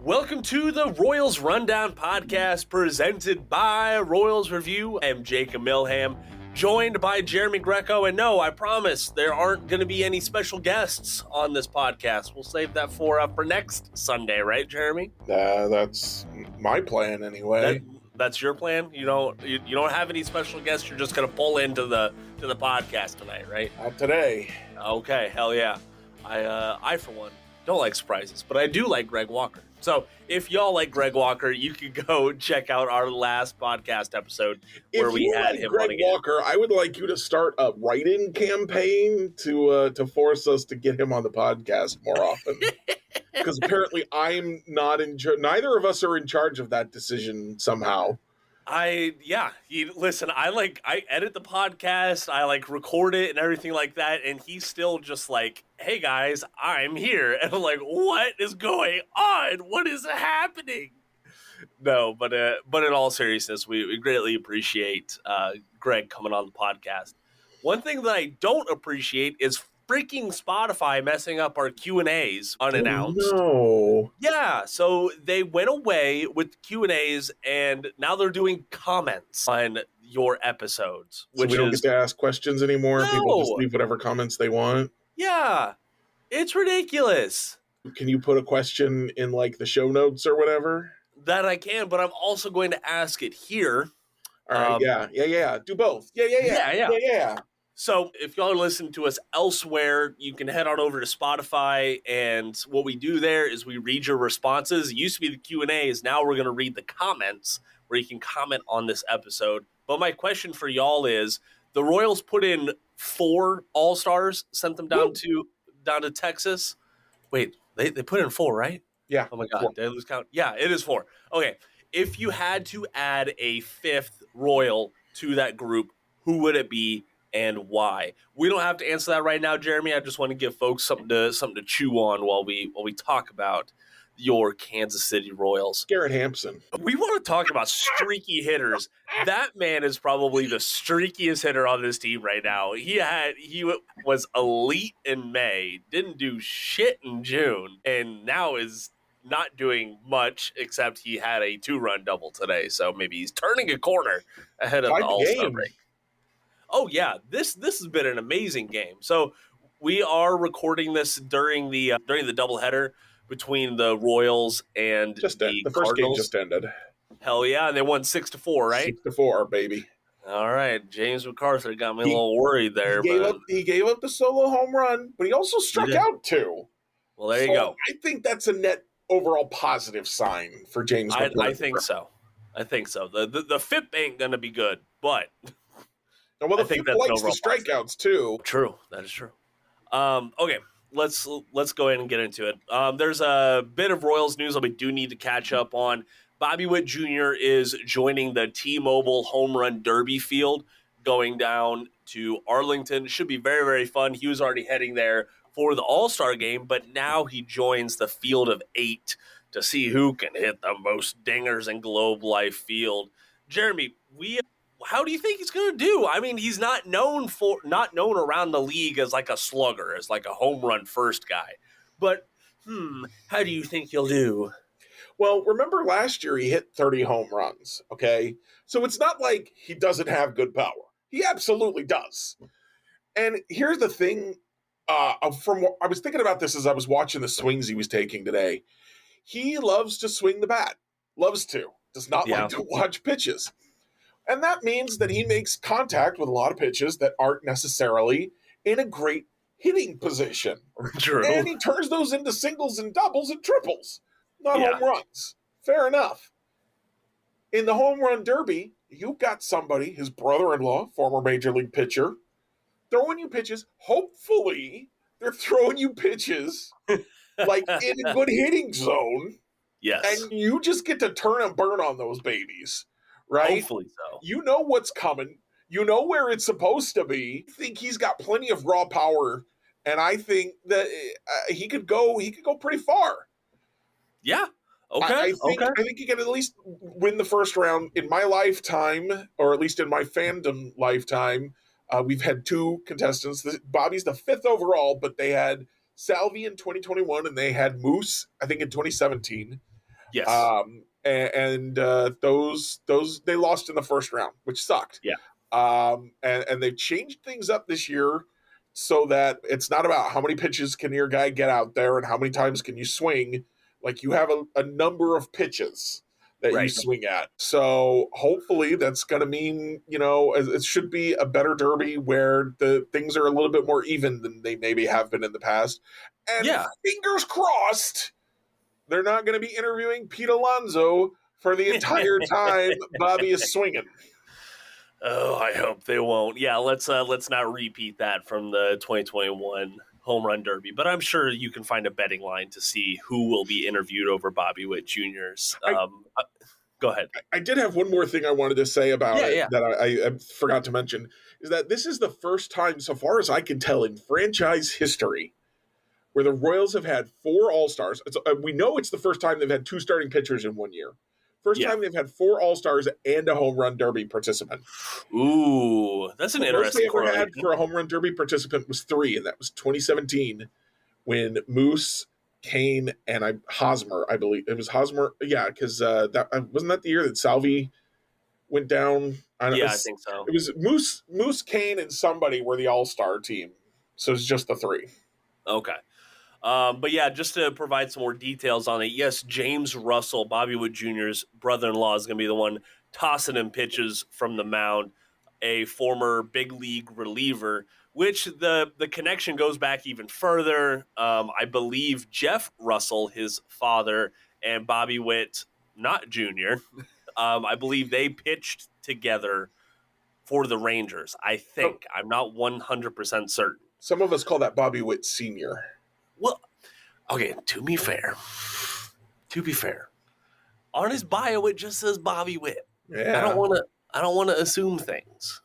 Welcome to the Royals Rundown podcast presented by Royals Review. I'm Jacob Milham, joined by Jeremy Greco. And no, I promise there aren't going to be any special guests on this podcast. We'll save that for next Sunday, right, Jeremy? That's my plan anyway. That's your plan? You don't have any special guests? You're just going to pull into the podcast tonight, right? Not today. Okay, hell yeah. I for one, don't like surprises, but I do like Greg Walker. So if y'all like Greg Walker, you can go check out our last podcast episode where we had him Greg on again. Walker, I would like you to start a write-in campaign to force us to get him on the podcast more often. Because apparently I'm not in charge. Neither of us are in charge of that decision somehow. Listen, I edit the podcast, I record it and everything like that, and he's still just like, hey guys, I'm here. And I'm like, what is going on? What is happening? No, but in all seriousness, we greatly appreciate Greg coming on the podcast. One thing that I don't appreciate is freaking Spotify messing up our Q&As unannounced. Oh, no. Yeah, so they went away with Q&As, and now they're doing comments on your episodes. So we don't get to ask questions anymore? No. People just leave whatever comments they want? Yeah, it's ridiculous. Can you put a question in, the show notes or whatever? That I can, but I'm also going to ask it here. All right, yeah. Do both. Yeah. So if y'all are listening to us elsewhere, you can head on over to Spotify, and what we do there is we read your responses. It used to be the Q&As. Now we're going to read the comments where you can comment on this episode. But my question for y'all is, the Royals put in 4 All-Stars, sent them down to Texas. Wait, they put in 4, right? Yeah. Oh my God, 4. did I lose count? Yeah, it is 4. Okay, if you had to add a 5th Royal to that group, who would it be? And why? We don't have to answer that right now, Jeremy. I just want to give folks something to chew on while we talk about your Kansas City Royals. Garrett Hampson. We want to talk about streaky hitters. That man is probably the streakiest hitter on this team right now. He was elite in May, didn't do shit in June, and now is not doing much except he had a 2-run double today. So maybe he's turning a corner ahead of the All-Star break. Oh, yeah, this has been an amazing game. So we are recording this during the doubleheader between the Royals and the first Cardinals. game just ended. Hell yeah, and they won 6-4, right? 6-4, baby. All right, James McArthur got me a little worried there. He gave up the solo home run, but he also struck out 2. Well, there you go. I think that's a net overall positive sign for James McArthur. I think so. The FIP ain't going to be good, but... Well, the FIP likes the strikeouts too. True, that is true. Okay, let's go ahead and get into it. There's a bit of Royals news that we do need to catch up on. Bobby Witt Jr. is joining the T-Mobile Home Run Derby field, going down to Arlington. It should be very, very fun. He was already heading there for the All-Star game, but now he joins the field of 8 to see who can hit the most dingers in Globe Life Field. Jeremy, how do you think he's going to do? I mean, he's not known around the league as a slugger, as a home run first guy. But how do you think he'll do? Well, remember last year he hit 30 home runs, okay? So it's not like he doesn't have good power. He absolutely does. And here's the thing, I was thinking about this as I was watching the swings he was taking today. He loves to swing the bat. Loves to. Does not like to watch pitches. And that means that he makes contact with a lot of pitches that aren't necessarily in a great hitting position. True. And he turns those into singles and doubles and triples, not home runs. Fair enough. In the home run derby, you've got somebody, his brother-in-law, former major league pitcher, throwing you pitches. Hopefully, they're throwing you pitches in a good hitting zone. Yes. And you just get to turn and burn on those babies. Right? Hopefully so. You know what's coming. You know where it's supposed to be. I think he's got plenty of raw power, and I think that he could go pretty far. Yeah. Okay. I think he can at least win the first round in my lifetime, or at least in my fandom lifetime. We've had 2 contestants. Bobby's the 5th overall, but they had Salvi in 2021, and they had Moose, I think, in 2017. Yes. Those they lost in the first round, which sucked. Yeah. And they've changed things up this year so that it's not about how many pitches can your guy get out there and how many times can you swing. Like you have a number of pitches that you Right. swing at. So hopefully that's going to mean, it should be a better derby where the things are a little bit more even than they maybe have been in the past. And Yeah. fingers crossed, they're not going to be interviewing Pete Alonso for the entire time Bobby is swinging. Oh, I hope they won't. Yeah, let's not repeat that from the 2021 Home Run Derby. But I'm sure you can find a betting line to see who will be interviewed over Bobby Witt Jr.'s. Go ahead. I did have one more thing I wanted to say about it Yeah. that I forgot to mention, is that this is the first time, so far as I can tell, in franchise history where the Royals have had 4 All-Stars. We know it's the first time they've had 2 starting pitchers in 1 year. First time they've had 4 All-Stars and a Home Run Derby participant. Ooh, that's an interesting correlation. The most they ever had for a Home Run Derby participant was 3, and that was 2017 when Moose, Kane, and Hosmer, I believe. It was Hosmer. Yeah, because wasn't that the year that Salvi went down? I think so. It was Moose, Kane, and somebody were the All-Star team. So it's just the 3. Okay. But yeah, just to provide some more details on it, yes, James Russell, Bobby Witt Jr.'s brother-in-law, is going to be the one tossing him pitches from the mound, a former big league reliever, which the connection goes back even further. I believe Jeff Russell, his father, and Bobby Witt, not Jr., I believe they pitched together for the Rangers, I think. Oh. I'm not 100% certain. Some of us call that Bobby Witt Sr. Well, okay, to be fair, on his bio it just says Bobby Witt. Yeah. I don't want to assume things.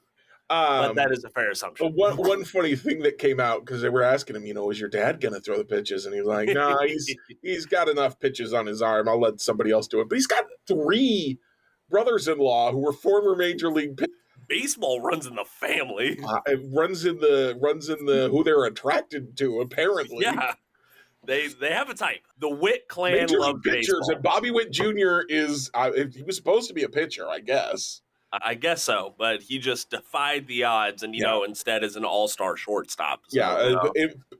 But that is a fair assumption. One funny thing that came out, because they were asking him, is your dad going to throw the pitches? And he was like, no, he's got enough pitches on his arm. I'll let somebody else do it. But he's got 3 brothers-in-law who were former major league pitchers. Baseball runs in the family. It runs in the who they're attracted to, apparently. Yeah. They have a type. The Witt clan loves pitchers, baseball. And Bobby Witt Jr. is he was supposed to be a pitcher, I guess. I guess so, but he just defied the odds, and instead is an all-star shortstop. So,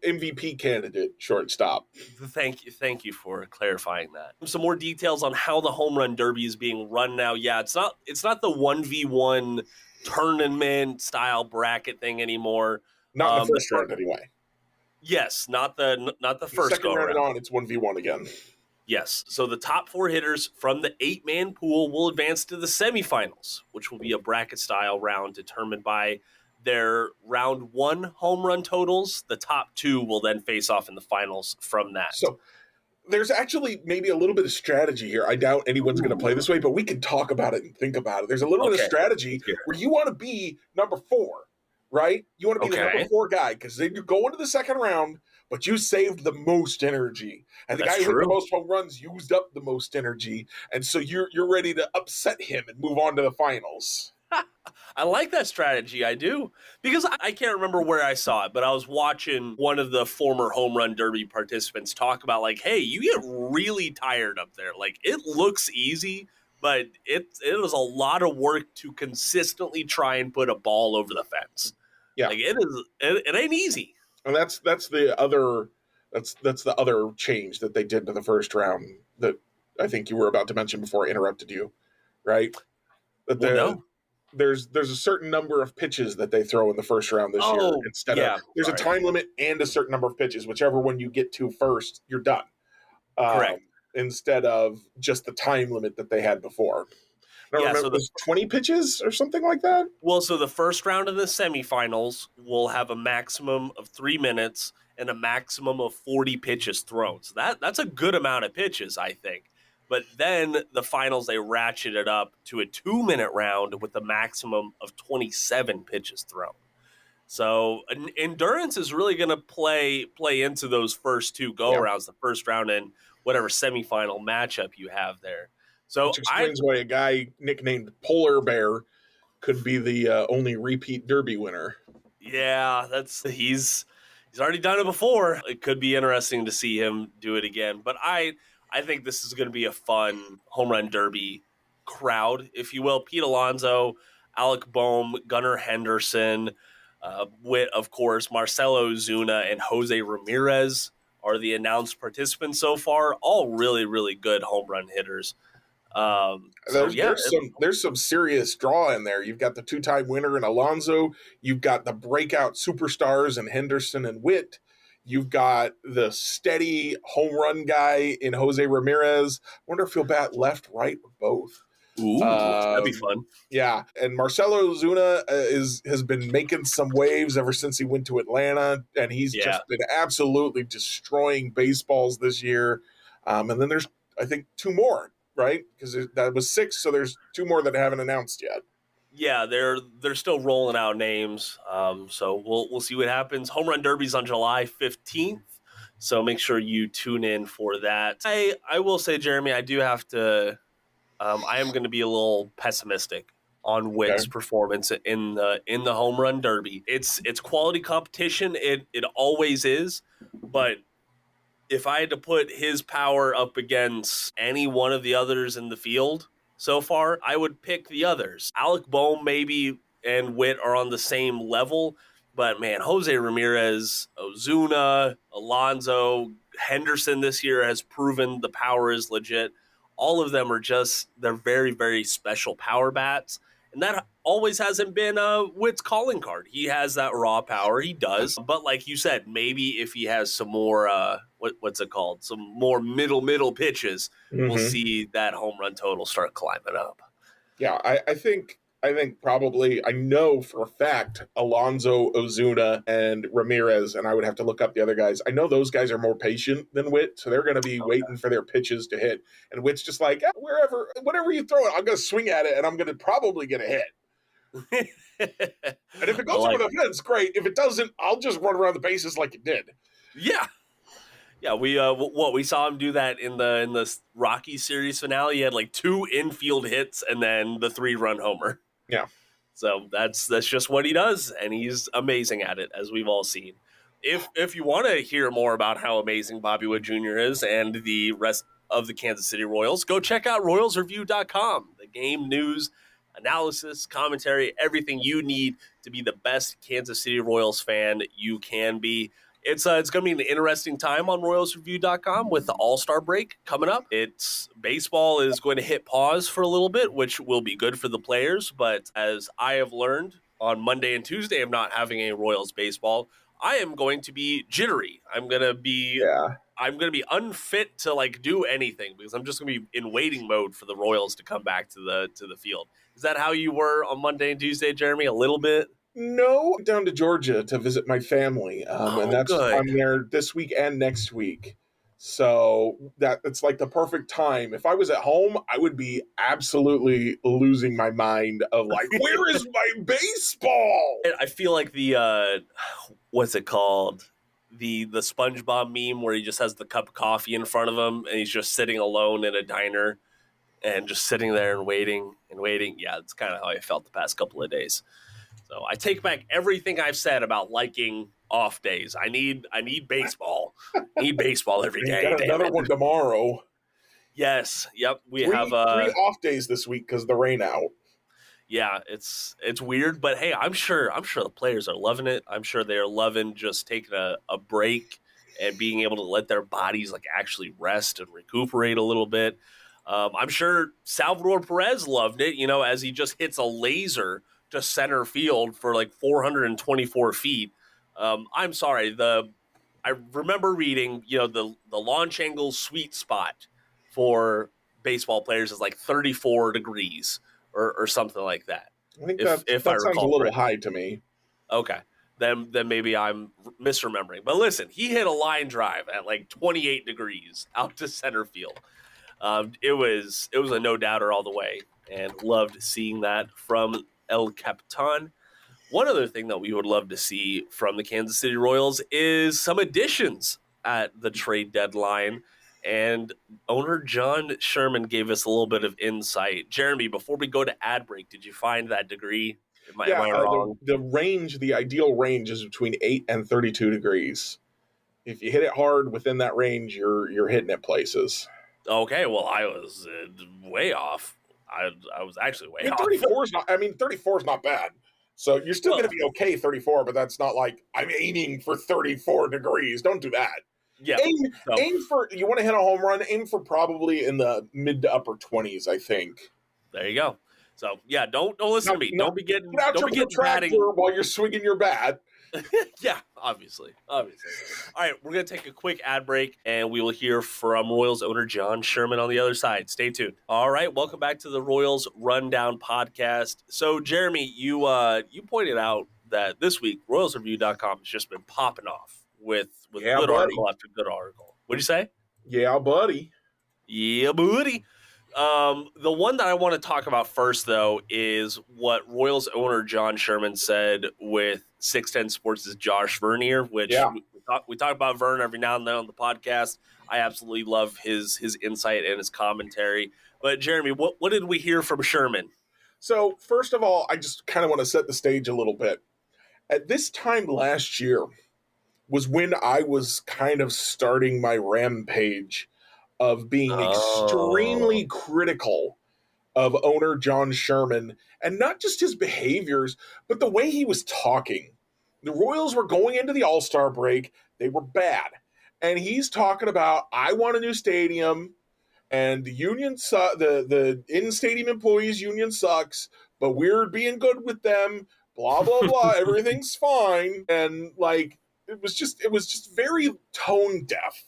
MVP candidate shortstop. Thank you for clarifying that. Some more details on how the Home Run Derby is being run now. Yeah, it's not the 1v1 tournament style bracket thing anymore. Not the first round, anyway. Yes, not the first second round on. It's 1v1 again. Yes, so the top 4 hitters from the 8-man pool will advance to the semifinals, which will be a bracket-style round determined by their round 1 home run totals. The top 2 will then face off in the finals from that. So there's actually maybe a little bit of strategy here. I doubt anyone's going to play this way, but we can talk about it and think about it. There's a little bit of strategy where you want to be number 4, right? You want to be the number 4 guy, because then you go into the second round, but you saved the most energy. And the guy who hit the most home runs used up the most energy. And so you're ready to upset him and move on to the finals. I like that strategy. I do. Because I can't remember where I saw it, but I was watching one of the former Home Run Derby participants talk about, like, hey, you get really tired up there. Like, it looks easy, but it was a lot of work to consistently try and put a ball over the fence. Yeah. Like, it ain't easy. And that's the other change that they did to the first round that I think you were about to mention before I interrupted you, right? There's a certain number of pitches that they throw in the first round this year instead of there's a time limit and a certain number of pitches. Whichever one you get to first, you're done. Correct. Instead of just the time limit that they had before. I remember it was 20 pitches or something like that. Well, so the first round of the semifinals will have a maximum of 3 minutes and a maximum of 40 pitches thrown. So that's a good amount of pitches, I think. But then the finals, they ratchet it up to a 2-minute round with a maximum of 27 pitches thrown. So endurance is really going to play into those first 2 go-arounds, the first round and whatever semifinal matchup you have there. So which explains why a guy nicknamed Polar Bear could be the only repeat Derby winner. Yeah, he's already done it before. It could be interesting to see him do it again. But I I think this is going to be a fun home run derby crowd, if you will. Pete Alonso, Alec Boehm, Gunnar Henderson, Witt, of course, Marcelo Ozuna, and Jose Ramirez are the announced participants so far. All really, really good home run hitters. So yeah, There's some serious draw in there. You've got the 2-time winner in Alonso. You've got the breakout superstars in Henderson and Witt. You've got the steady home run guy in Jose Ramirez. Wonder if he'll bat left, right, or both. ooh, that'd be fun. Yeah, and Marcelo Ozuna has been making some waves ever since he went to Atlanta, and he's just been absolutely destroying baseballs this year. And then there's, I think, 2 more, right? Because that was 6, so there's 2 more that haven't announced yet. Yeah, they're still rolling out names, so we'll see what happens. Home Run Derby's on July 15th, so make sure you tune in for that. I will say, Jeremy, I do have to. I am going to be a little pessimistic on Witt's performance in the Home Run Derby. It's quality competition. It always is, but if I had to put his power up against any one of the others in the field so far, I would pick the others. Alec Boehm maybe and Witt are on the same level, but man, Jose Ramirez, Ozuna, Alonso, Henderson this year has proven the power is legit. All of them are they're very, very special power bats. And that always hasn't been Witt's calling card. He has that raw power. He does. But like you said, maybe if he has some more, what's it called? Some more middle pitches, we'll see that home run total start climbing up. Yeah, I think probably, I know for a fact, Alonso, Ozuna, and Ramirez, and I would have to look up the other guys. I know those guys are more patient than Witt, so they're going to be waiting for their pitches to hit. And Witt's just like, whatever you throw it, I'm going to swing at it, and I'm going to probably get a hit. And if it goes over the fence, great. If it doesn't, I'll just run around the bases like it did. Yeah. Yeah, we saw him do that in the Rocky series finale. He had like 2 infield hits and then the 3-run homer. Yeah. So that's just what he does, and he's amazing at it, as we've all seen. If you want to hear more about how amazing Bobby Witt Jr. is and the rest of the Kansas City Royals, go check out RoyalsReview.com. The game, news, analysis, commentary, everything you need to be the best Kansas City Royals fan you can be. It's going to be an interesting time on RoyalsReview.com with the All-Star break coming up. Baseball is going to hit pause for a little bit, which will be good for the players. But as I have learned on Monday and Tuesday of not having a Royals baseball, I am going to be jittery. I'm going to be unfit to do anything because I'm just going to be in waiting mode for the Royals to come back to the field. Is that how you were on Monday and Tuesday, Jeremy? A little bit. No, down to Georgia to visit my family, and that's good. I'm there this week and next week. So it's like the perfect time. If I was at home, I would be absolutely losing my mind of where is my baseball? I feel like the what's it called? The SpongeBob meme where he just has the cup of coffee in front of him and he's just sitting alone in a diner and just sitting there and waiting and waiting. Yeah, it's kind of how I felt the past couple of days. So I take back everything I've said about liking off days. I need baseball. I need baseball every day. Got another one tomorrow. Yes. Yep. We have 3 off days this week because of the rain out. Yeah, it's weird, but hey, I'm sure the players are loving it. I'm sure they're loving just taking a break and being able to let their bodies actually rest and recuperate a little bit. I'm sure Salvador Perez loved it, as he just hits a laser to center field for 424 feet. I'm sorry. I remember reading, the launch angle sweet spot for baseball players is 34 degrees or something like that. I think that sounds a little high to me. Okay. Then maybe I'm misremembering. But listen, he hit a line drive at 28 degrees out to center field. It was a no-doubter all the way, and loved seeing that from El Capitan. One other thing that we would love to see from the Kansas City Royals is some additions at the trade deadline. And owner John Sherman gave us a little bit of insight. Jeremy, before we go to ad break, did you find that degree? Am I wrong? The ideal range is between 8 and 32 degrees. If you hit it hard within that range, you're hitting it places. Okay, well, I was way off. I was actually way I mean, off. 34 is not. I mean, 34 is not bad. So you're still going to Well, be okay 34, but that's not like I'm aiming for 34 degrees. Don't do that. yeah. Aim So aim for you want to hit a home run. Aim for probably in the mid to upper 20s. I think. there you go. So yeah, don't listen to me. Not, get out Don't your be getting batting. protractor while you're swinging your bat. Yeah, obviously. All right, we're gonna take a quick ad break, and we will hear from Royals owner John Sherman on the other side. Stay tuned. All right, welcome back to the Royals Rundown podcast. So, Jeremy, you pointed out that this week RoyalsReview.com has just been popping off with Yeah, good buddy. article after good article. What'd you say? Yeah, buddy. Yeah, buddy. The one that I want to talk about first, though, is what Royals owner John Sherman said with 610 Sports' Josh Vernier, which Yeah. we talk about Vern every now and then on the podcast. I absolutely love his insight and his commentary. But, Jeremy, what did we hear from Sherman? So, first of all, I just kind of want to set the stage a little bit. At this time last year was when I was kind of starting my rampage of being extremely critical of owner John Sherman, and not just his behaviors, but the way he was talking. The Royals were going into the All-Star break. They were bad. And he's talking about, I want a new stadium, and the in-stadium employees union sucks, but we're being good with them, blah, blah, blah, everything's fine. And, like, it was just very tone deaf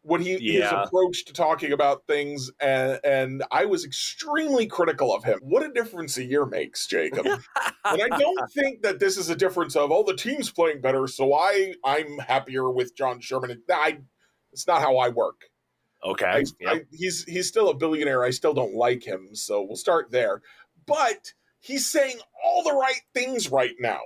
what his approach to talking about things, and I was extremely critical of him. What a difference a year makes, Jacob. And I don't think that this is a difference of, the team's playing better, so I'm happier with John Sherman. It's not how I work. Okay. He's still a billionaire. I still don't like him, so we'll start there. But he's saying all the right things right now.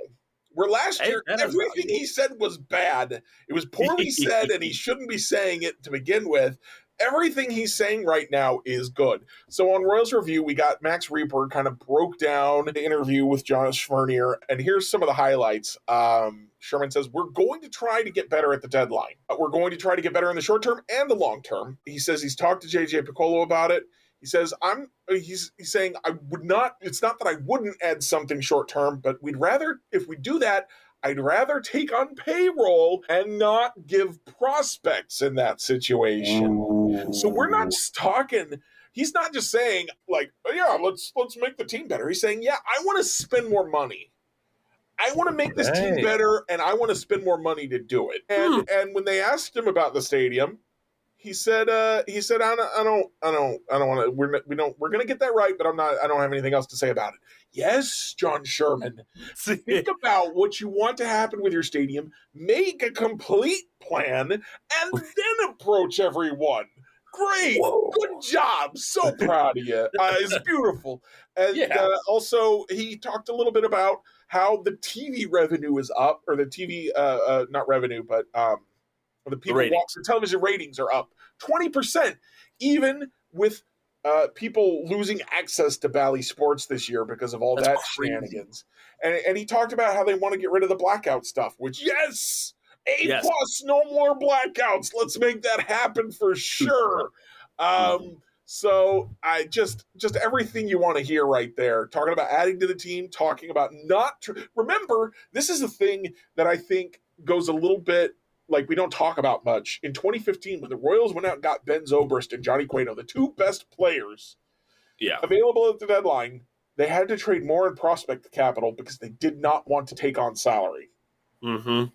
Where last year, everything he said was bad. It was poorly said, and he shouldn't be saying it to begin with. Everything he's saying right now is good. So on Royals Review, we got Max Reaper kind of broke down the interview with Josh Vernier, and here's some of the highlights. Sherman says, we're going to try to get better at the deadline. We're going to try to get better in the short term and the long term. He says he's talked to JJ Piccolo about it. He says, he's saying, it's not that I wouldn't add something short term, but if we do that, I'd rather take on payroll and not give prospects in that situation. Ooh. So we're not just talking, he's not just saying, like, let's make the team better. He's saying, I want to spend more money. I want to make this team better, and I want to spend more money to do it. And when they asked him about the stadium, He said, I don't want to. We're going to get that right, but I don't have anything else to say about it. Yes, John Sherman, think about what you want to happen with your stadium, make a complete plan, and then approach everyone. Great, good job. So proud of you. It's beautiful. And also, he talked a little bit about how the TV revenue is up, or the TV, not revenue, but the television ratings are up 20%, even with people losing access to Bally Sports this year because of all that shenanigans. And he talked about how they want to get rid of the blackout stuff, which, yes, plus, no more blackouts. Let's make that happen for sure. So I just everything you want to hear right there, talking about adding to the team, talking about remember, this is the thing that I think goes a little bit, like, we don't talk about much. In 2015, when the Royals went out and got Ben Zobrist and Johnny Cueto, the two best players available at the deadline, they had to trade more in prospect capital because they did not want to take on salary. Mm-hmm.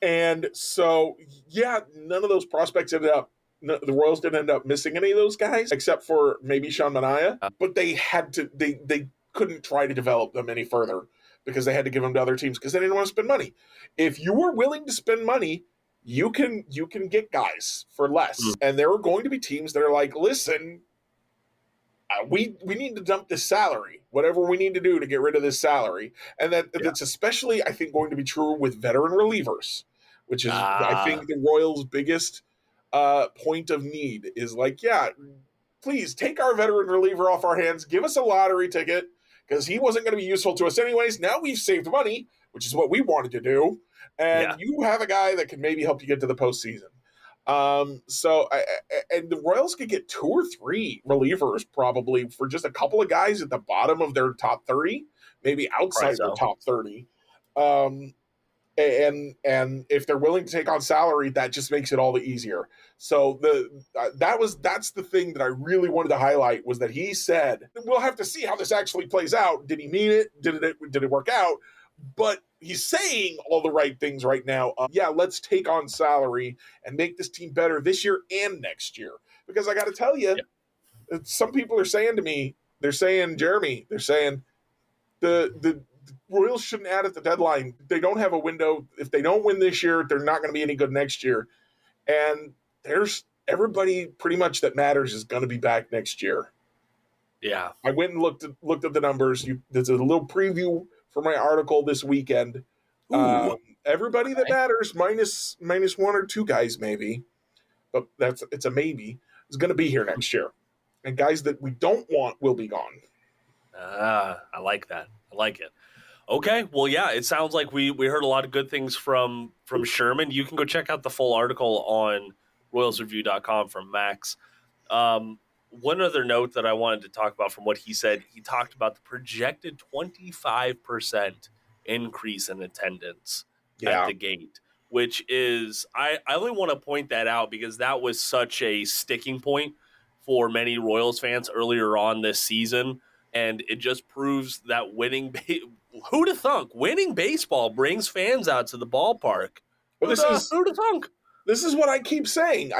And so, none of those prospects ended up, the Royals didn't end up missing any of those guys, except for maybe Sean Manaea. But they had to, they couldn't try to develop them any further, because they had to give them to other teams because they didn't want to spend money. If you were willing to spend money, you can get guys for less. And there are going to be teams that are like, listen, we need to dump this salary, whatever we need to do to get rid of this salary. And that's especially, I think, going to be true with veteran relievers, which is, I think, the Royals' biggest point of need is like, please take our veteran reliever off our hands, give us a lottery ticket, because he wasn't going to be useful to us anyways. Now we've saved money, which is what we wanted to do, and you have a guy that can maybe help you get to the postseason. And the Royals could get 2 or 3 relievers probably for just a couple of guys at the bottom of their top 30, maybe outside their So. top 30. Um, and if they're willing to take on salary, that just makes it all the easier. So that's the thing that I really wanted to highlight, was that he said we'll have to see how this actually plays out. Did he mean it? Did it work out? But he's saying all the right things right now. Yeah, let's take on salary and make this team better this year and next year. Because I got to tell you, some people are saying to me, they're saying, Jeremy, they're saying the Royals shouldn't add at the deadline. They don't have a window. If they don't win this year, they're not going to be any good next year. And there's everybody pretty much that matters is going to be back next year. Yeah. I went and looked at the numbers. There's a little preview for my article this weekend. Everybody that matters, minus 1 or 2 guys maybe, but it's a maybe, is going to be here next year. And guys that we don't want will be gone. I like that. I like it. Okay, well, yeah, it sounds like we heard a lot of good things from Sherman. You can go check out the full article on RoyalsReview.com from Max. One other note that I wanted to talk about from what he said, he talked about the projected 25% increase in attendance at the gate, which is, I only want to point that out because that was such a sticking point for many Royals fans earlier on this season. And it just proves that who'd have thunk? Winning baseball brings fans out to the ballpark. Who'd have thunk? This is what I keep saying.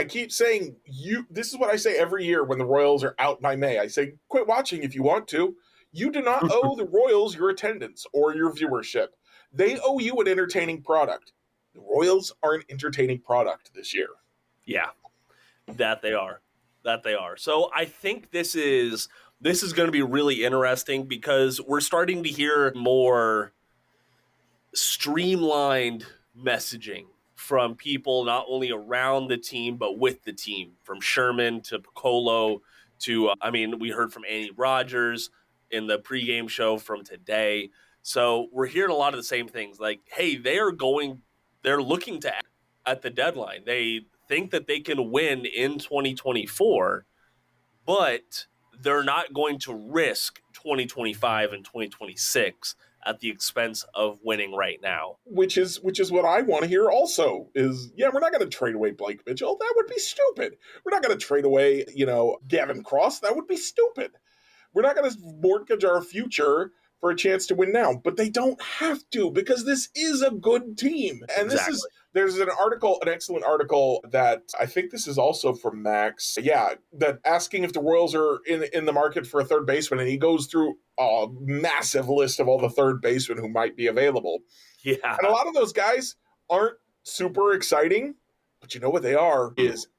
This is what I say every year when the Royals are out by May. I say, quit watching if you want to. You do not owe the Royals your attendance or your viewership. They owe you an entertaining product. The Royals are an entertaining product this year. Yeah, that they are. So I think this is going to be really interesting because we're starting to hear more streamlined messaging from people not only around the team but with the team, from Sherman to Piccolo to we heard from Andy Rogers in the pregame show from today. So we're hearing a lot of the same things, like, hey, they're looking to at the deadline. They think that they can win in 2024, but they're not going to risk 2025 and 2026 at the expense of winning right now. Which is what I want to hear also is, yeah, we're not going to trade away Blake Mitchell. That would be stupid. We're not going to trade away, Gavin Cross. That would be stupid. We're not going to mortgage our future for a chance to win now. But they don't have to, because this is a good team. And Exactly. There's an excellent article that I think this is also from Max. Yeah, that asking if the Royals are in the market for a third baseman, and he goes through a massive list of all the third basemen who might be available. Yeah. And a lot of those guys aren't super exciting, but you know what they are is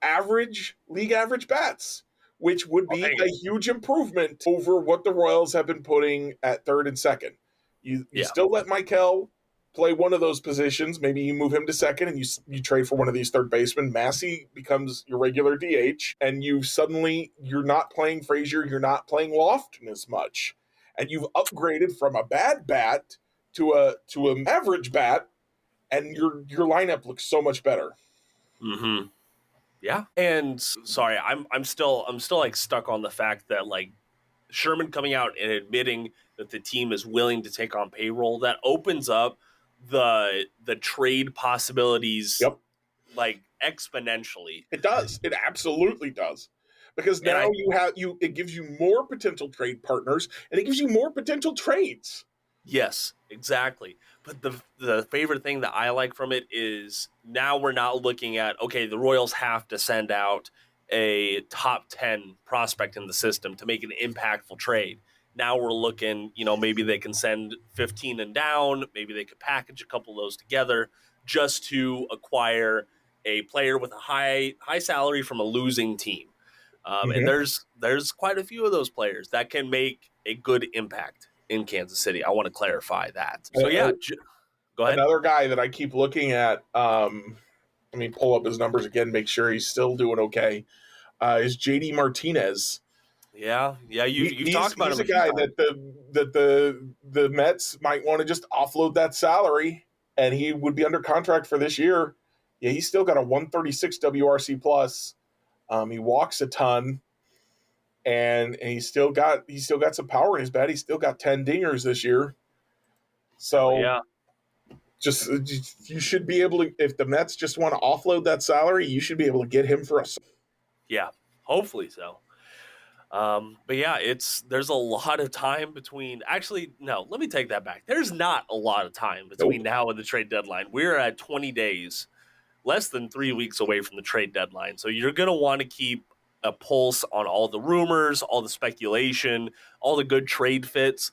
league average bats, which would be a huge improvement over what the Royals have been putting at third and second. You still let Michael play one of those positions. Maybe you move him to second and you trade for one of these third basemen. Massey becomes your regular DH, and you're not playing Frazier, you're not playing Lofton as much. And you've upgraded from a bad bat to an average bat, and your lineup looks so much better. Mm-hmm. Yeah. And sorry, I'm still like stuck on the fact that, like, Sherman coming out and admitting that the team is willing to take on payroll, that opens up the trade possibilities like exponentially. It does. It absolutely does. Because now it gives you more potential trade partners, and it gives you more potential trades. Yes, exactly. But the favorite thing that I like from it is now we're not looking at, okay, the Royals have to send out a top 10 prospect in the system to make an impactful trade. Now we're looking, maybe they can send 15 and down. Maybe they could package a couple of those together just to acquire a player with a high salary from a losing team. And there's quite a few of those players that can make a good impact in Kansas City. I want to clarify that. So, yeah, go ahead. Another guy that I keep looking at, let me pull up his numbers again, make sure he's still doing okay, is JD Martinez. Yeah, you've talked about him. He's a guy that the Mets might want to just offload that salary, and he would be under contract for this year. Yeah, he's still got a 136 WRC plus. He walks a ton, and he's still got some power in his bat. He's still got 10 dingers this year. Hell So yeah. just you should be able to, if the Mets just want to offload that salary, you should be able to get him for us. Yeah, hopefully so. But yeah, there's a lot of time between. Actually, no, let me take that back. There's not a lot of time between now and the trade deadline. We're at 20 days, less than 3 weeks away from the trade deadline. So you're going to want to keep a pulse on all the rumors, all the speculation, all the good trade fits.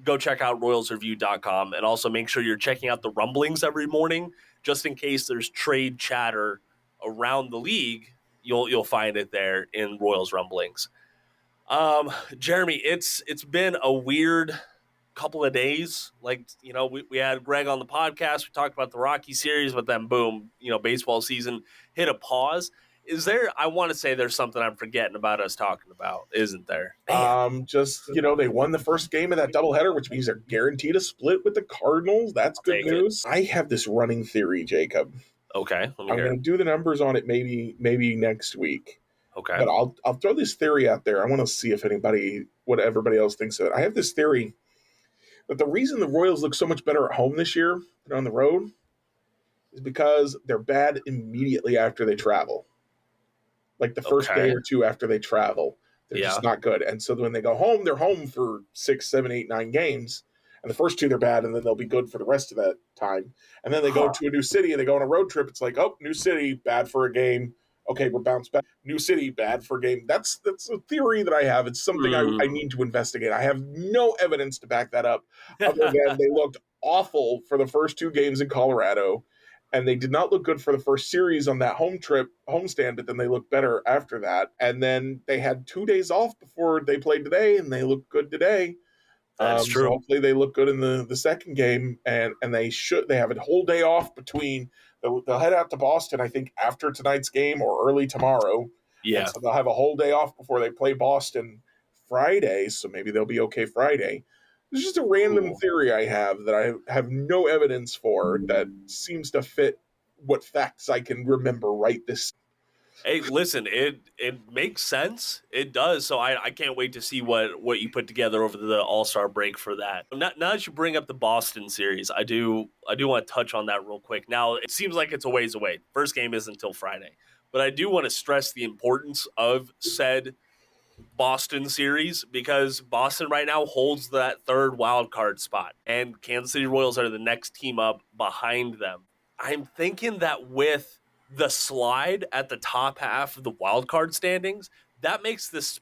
Go check out royalsreview.com, and also make sure you're checking out the rumblings every morning, just in case there's trade chatter around the league. You'll find it there in Royals rumblings. Jeremy, it's been a weird couple of days. Like, we had Greg on the podcast. We talked about the Rocky series, but then boom, baseball season hit a pause. Is there, I want to say there's something I'm forgetting about us talking about, isn't there? They won the first game of that doubleheader, which means they're guaranteed a split with the Cardinals. That's good news. I have this running theory, Jacob. Okay. I'm going to do the numbers on it maybe next week. Okay. But I'll throw this theory out there. I want to see if what everybody else thinks of it. I have this theory that the reason the Royals look so much better at home this year than on the road is because they're bad immediately after they travel. Like the first day or two after they travel, they're just not good. And so when they go home, they're home for 6, 7, 8, 9 games. And the first two, they're bad, and then they'll be good for the rest of that time. And then they go to a new city, and they go on a road trip. It's like, oh, new city, bad for a game. Okay, we're bounced back. New city, bad for a game. That's a theory that I have. It's something I need to investigate. I have no evidence to back that up, other than they looked awful for the first 2 games in Colorado, and they did not look good for the first series on that homestand, but then they looked better after that. And then they had 2 days off before they played today, and they looked good today. That's true. So hopefully they look good in the second game, and they have a whole day off between. They'll head out to Boston, I think, after tonight's game or early tomorrow. Yeah. And so they'll have a whole day off before they play Boston Friday, so maybe they'll be okay Friday. It's just a random theory I have that I have no evidence for that seems to fit what facts I can remember right this. Hey, listen, it makes sense. It does. So I can't wait to see what you put together over the All-Star break for that. Now that you bring up the Boston series, I do want to touch on that real quick. Now, it seems like it's a ways away. First game isn't until Friday. But I do want to stress the importance of said Boston series, because Boston right now holds that third wild card spot, and Kansas City Royals are the next team up behind them. I'm thinking that with the slide at the top half of the wild card standings, that makes this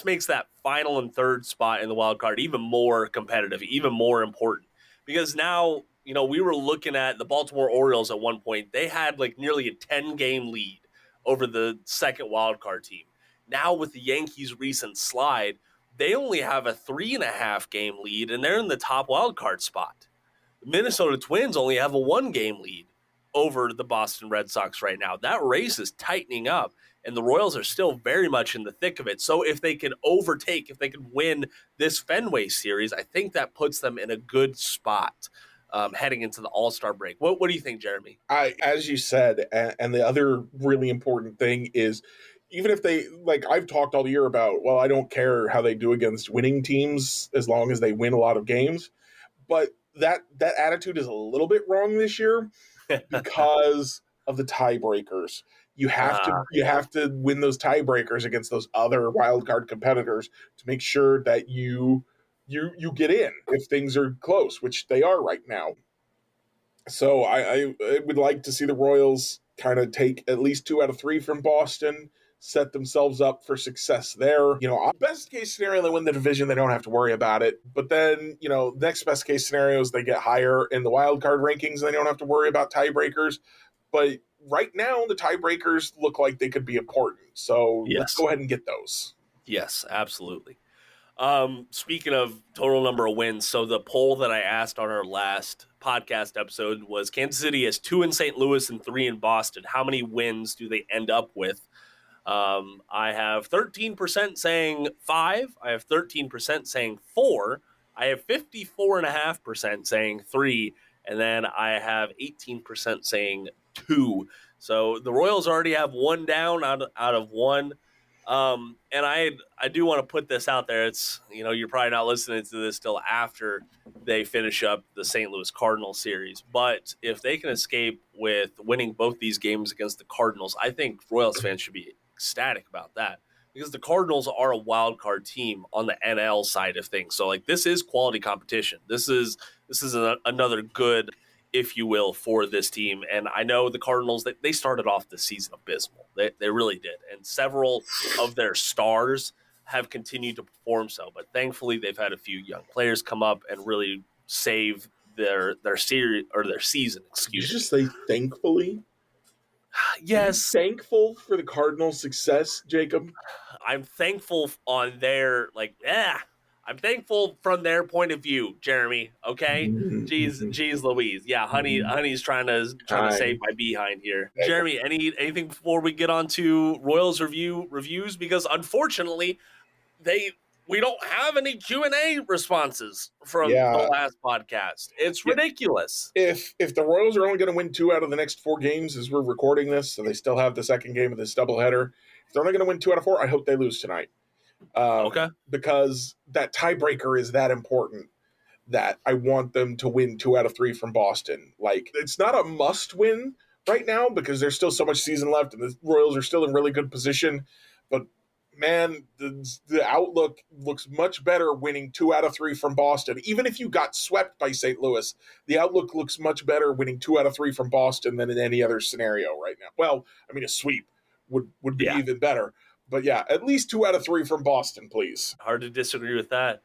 makes that final and third spot in the wild card even more competitive, even more important, because now, we were looking at the Baltimore Orioles at one point. They had like nearly a 10-game lead over the second wild card team. Now with the Yankees' recent slide, they only have a 3.5-game lead, and they're in the top wild card spot. The Minnesota Twins only have a 1-game lead over the Boston Red Sox right now. That race is tightening up, and the Royals are still very much in the thick of it. So if they can win this Fenway series, I think that puts them in a good spot heading into the All-Star break. What do you think, Jeremy? As you said, and the other really important thing is, even if they, like I've talked all year about, well, I don't care how they do against winning teams as long as they win a lot of games. But that attitude is a little bit wrong this year because of the tiebreakers. You have to win those tiebreakers against those other wild card competitors to make sure that you get in if things are close, which they are right now. So I would like to see the Royals kind of take at least 2 out of 3 from Boston, set themselves up for success there. Best case scenario, they win the division, they don't have to worry about it. But then, next best case scenario is they get higher in the wild card rankings and they don't have to worry about tiebreakers. But right now, the tiebreakers look like they could be important. So Let's go ahead and get those. Yes, absolutely. Speaking of total number of wins, so the poll that I asked on our last podcast episode was Kansas City has 2 in St. Louis and 3 in Boston. How many wins do they end up with? I have 13% saying 5. I have 13% saying 4. I have 54.5% saying 3. And then I have 18% saying 2. So the Royals already have one down out of one. And I do want to put this out there. It's, you're probably not listening to this till after they finish up the St. Louis Cardinals series. But if they can escape with winning both these games against the Cardinals, I think Royals fans should be ecstatic about that, because the Cardinals are a wild card team on the NL side of things. So like, this is quality competition. This is another good, if you will, for this team. And I know the Cardinals, they started off the season abysmal. They really did. And several of their stars have continued to perform so. But thankfully, they've had a few young players come up and really save their series or their season. Excuse me. Did you just say thankfully? Yes. Are you thankful for the Cardinals' success, Jacob? I'm thankful on their I'm thankful from their point of view, Jeremy. Okay, jeez Louise. Yeah, honey's trying to save my behind here. Jeremy, anything before we get on to Royals reviews? Because unfortunately, we don't have any Q&A responses from the last podcast. It's ridiculous. If the Royals are only going to win 2 out of the next 4 games as we're recording this, so they still have the second game of this doubleheader, if they're only going to win 2 out of 4, I hope they lose tonight. Okay. Because that tiebreaker is that important that I want them to win 2 out of 3 from Boston. Like, it's not a must win right now because there's still so much season left and the Royals are still in really good position. But man, the outlook looks much better winning 2 out of 3 from Boston. Even if you got swept by St. Louis, the outlook looks much better winning 2 out of 3 from Boston than in any other scenario right now. Well, I mean, a sweep would be even better. But yeah, at least 2 out of 3 from Boston, please. Hard to disagree with that.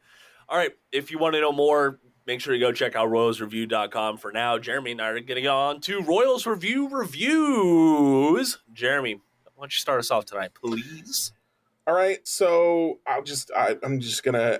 All right, if you want to know more, make sure you go check out RoyalsReview.com. For now, Jeremy and I are getting on to Royals Review reviews. Jeremy, why don't you start us off tonight, please? All right, so I'm just gonna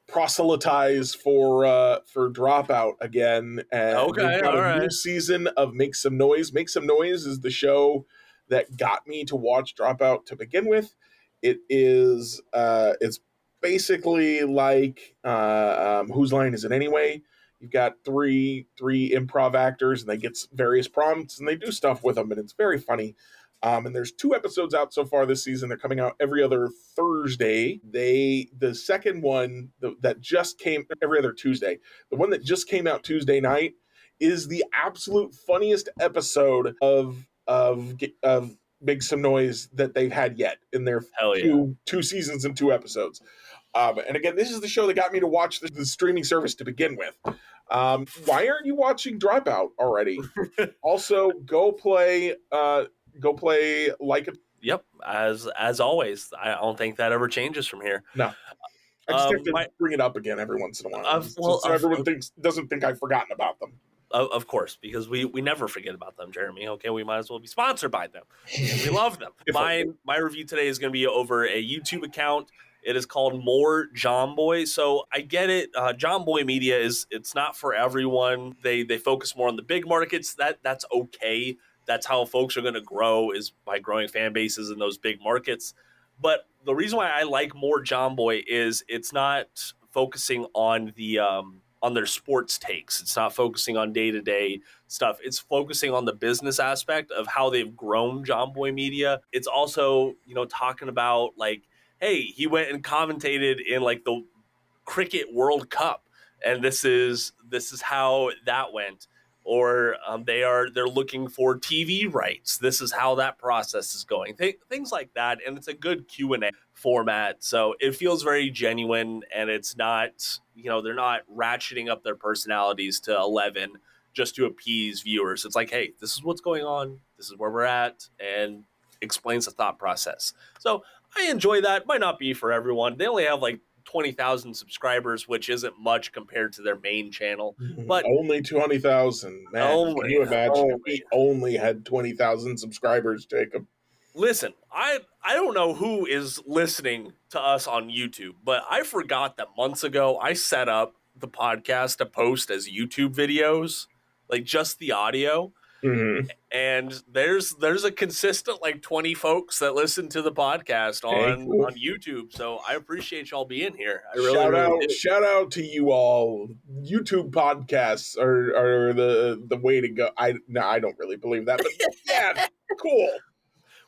proselytize for Dropout again. And we've got a new season of Make Some Noise. Make Some Noise is the show that got me to watch Dropout to begin with. It is it's basically like Whose Line Is It Anyway? You've got three improv actors and they get various prompts and they do stuff with them and it's very funny. And there's 2 episodes out so far this season. They're coming out every other Thursday. The second one that just came every other Tuesday. The one that just came out Tuesday night is the absolute funniest episode of Make Some Noise that they've had yet in their two seasons and 2 episodes. And again, this is the show that got me to watch the streaming service to begin with. Why aren't you watching Dropout already? Also, go play Like It. Yep, as always. I don't think that ever changes from here. No. I just have to bring it up again every once in a while. So everyone doesn't think I've forgotten about them. Of course, because we never forget about them, Jeremy. Okay, we might as well be sponsored by them. We love them. My review today is going to be over a YouTube account. It is called More John Boy. So I get it. John Boy Media it's not for everyone. They focus more on the big markets. That's okay. That's how folks are going to grow, is by growing fan bases in those big markets. But the reason why I like More John Boy is it's not focusing on on their sports takes. It's not focusing on day-to-day stuff. It's focusing on the business aspect of how they've grown John Boy Media. It's also, talking about like, hey, he went and commentated in like the Cricket World Cup, and this is how that went. Or they're looking for TV rights. This is how that process is going. Things like that, and it's a good Q&A format. So it feels very genuine, and it's not, they're not ratcheting up their personalities to 11 just to appease viewers. It's like, hey, this is what's going on. This is where we're at, and explains the thought process. So I enjoy that. Might not be for everyone. They only have like 20,000 subscribers, which isn't much compared to their main channel. But only 20,000. Man, can you imagine if we only had 20,000 subscribers, Jacob? Listen, I don't know who is listening to us on YouTube, but I forgot that months ago I set up the podcast to post as YouTube videos, like just the audio. Mhm. And there's a consistent like 20 folks that listen to the podcast Hey, on cool. YouTube. So I appreciate y'all being here. I really do. Shout out to you all. YouTube podcasts are the way to go. I don't really believe that, but yeah, cool.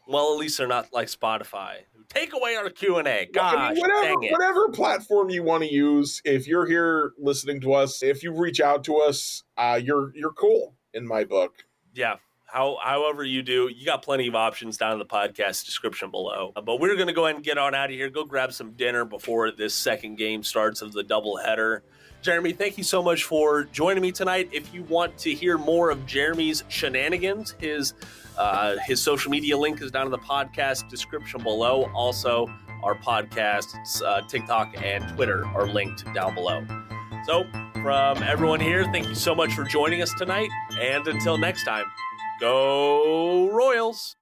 Well, at least they're not like Spotify. Take away our Q&A. Gosh, I mean, dang it. whatever platform you want to use, if you're here listening to us, if you reach out to us, you're cool in my book. Yeah. However you do, you got plenty of options down in the podcast description below. But we're going to go ahead and get on out of here. Go grab some dinner before this second game starts of the doubleheader. Jeremy, thank you so much for joining me tonight. If you want to hear more of Jeremy's shenanigans, his social media link is down in the podcast description below. Also, our podcasts, TikTok and Twitter are linked down below. So, from everyone here, thank you so much for joining us tonight. And until next time, go Royals!